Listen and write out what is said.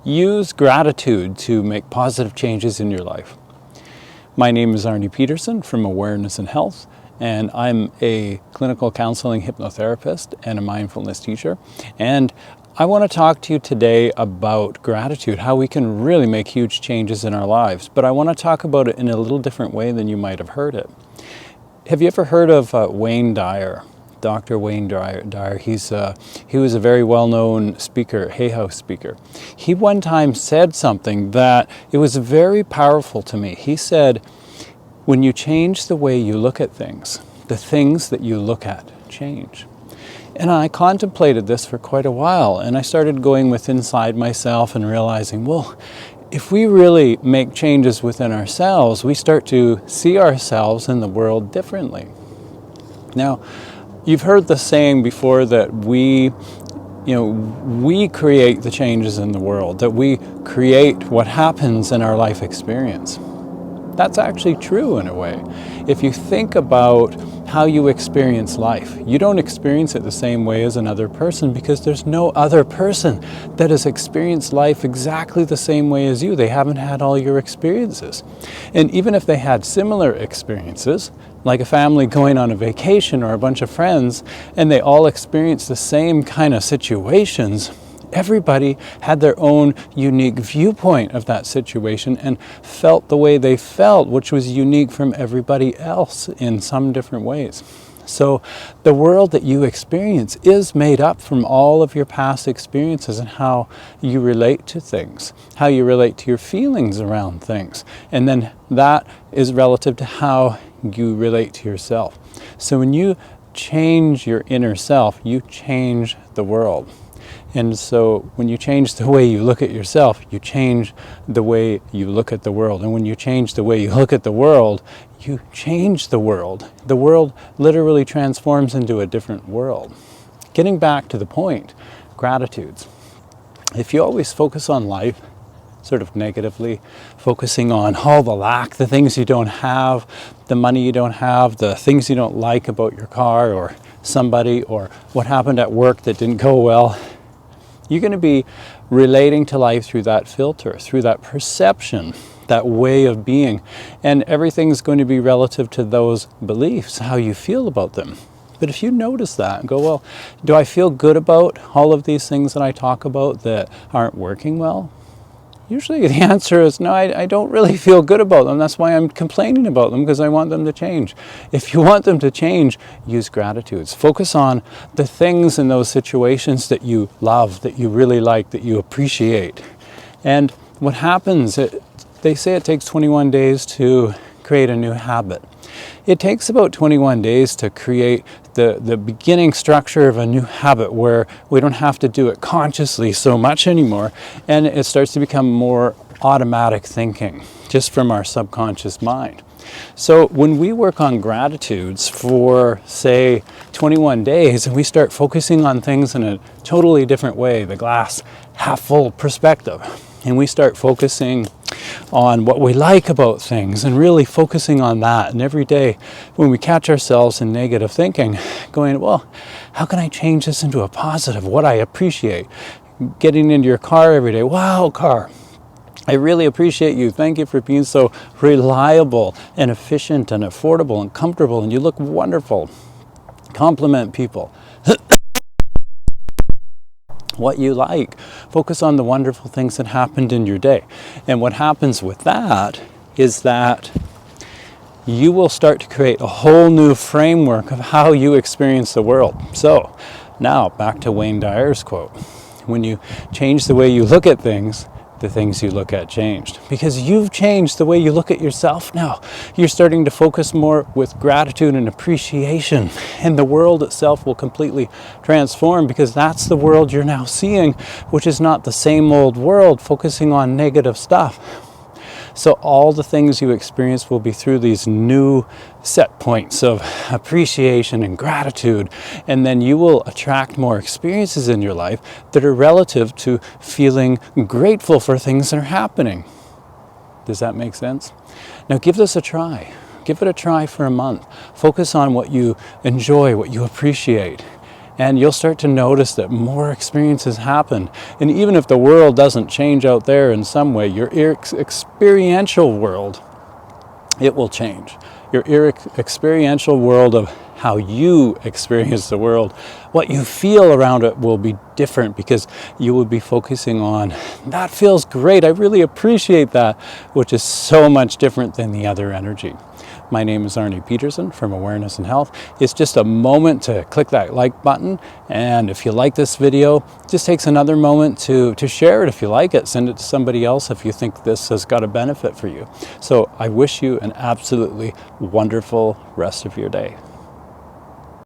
Use gratitude to make positive changes in your life. My name is Arne Pedersen from Awareness and Health, and I'm a clinical counseling hypnotherapist and a mindfulness teacher. And I want to talk to you today about gratitude, how we can really make huge changes in our lives. But I want to talk about it in a little different way than you might have heard it. Have you ever heard of Wayne Dyer? Dr. Wayne Dyer. He was a very well-known speaker, Hay House speaker. He one time said something that it was very powerful to me. He said, when you change the way you look at things, the things that you look at change. And I contemplated this for quite a while, and I started going within inside myself and realizing, well, if we really make changes within ourselves, we start to see ourselves in the world differently. Now, you've heard the saying before that we create the changes in the world, that we create what happens in our life experience. That's actually true in a way. If you think about how you experience life, you don't experience it the same way as another person because there's no other person that has experienced life exactly the same way as you. They haven't had all your experiences. And even if they had similar experiences, like a family going on a vacation or a bunch of friends, and they all experience the same kind of situations, everybody had their own unique viewpoint of that situation and felt the way they felt, which was unique from everybody else in some different ways. So the world that you experience is made up from all of your past experiences and how you relate to things, how you relate to your feelings around things. And then that is relative to how you relate to yourself. So when you change your inner self, you change the world. And so when you change the way you look at yourself, you change the way you look at the world. And when you change the way you look at the world, you change the world. The world literally transforms into a different world. Getting back to the point, gratitudes. If you always focus on life sort of negatively, focusing on all the lack, the things you don't have, the money you don't have, the things you don't like about your car or somebody, or what happened at work that didn't go well, you're going to be relating to life through that filter, through that perception, that way of being. And everything's going to be relative to those beliefs, how you feel about them. But if you notice that and go, well, do I feel good about all of these things that I talk about that aren't working well? Usually the answer is no, I don't really feel good about them. That's why I'm complaining about them, because I want them to change. If you want them to change, use gratitudes. Focus on the things in those situations that you love, that you really like, that you appreciate. And what happens, they say it takes 21 days to create a new habit. It takes about 21 days to create the beginning structure of a new habit where we don't have to do it consciously so much anymore, and it starts to become more automatic thinking just from our subconscious mind. So when we work on gratitudes for, say, 21 days, and we start focusing on things in a totally different way, the glass half full perspective, and we start focusing on what we like about things and really focusing on that. And every day when we catch ourselves in negative thinking, going, well, how can I change this into a positive, what I appreciate? Getting into your car every day, wow, car, I really appreciate you. Thank you for being so reliable and efficient and affordable and comfortable, and you look wonderful. Compliment people. What you like. Focus on the wonderful things that happened in your day. And what happens with that is that you will start to create a whole new framework of how you experience the world. So now back to Wayne Dyer's quote. When you change the way you look at things, the things you look at changed. Because you've changed the way you look at yourself now. You're starting to focus more with gratitude and appreciation. And the world itself will completely transform, because that's the world you're now seeing, which is not the same old world focusing on negative stuff. So all the things you experience will be through these new set points of appreciation and gratitude. And then you will attract more experiences in your life that are relative to feeling grateful for things that are happening. Does that make sense? Now give this a try. Give it a try for a month. Focus on what you enjoy, what you appreciate. And you'll start to notice that more experiences happen. And even if the world doesn't change out there in some way, your experiential world, it will change. Your experiential world of how you experience the world, what you feel around it will be different, because you will be focusing on, that feels great, I really appreciate that, which is so much different than the other energy. My name is Arne Pedersen from Awareness and Health. It's just a moment to click that like button, and if you like this video, it just takes another moment to share it if you like it. Send it to somebody else if you think this has got a benefit for you. So I wish you an absolutely wonderful rest of your day.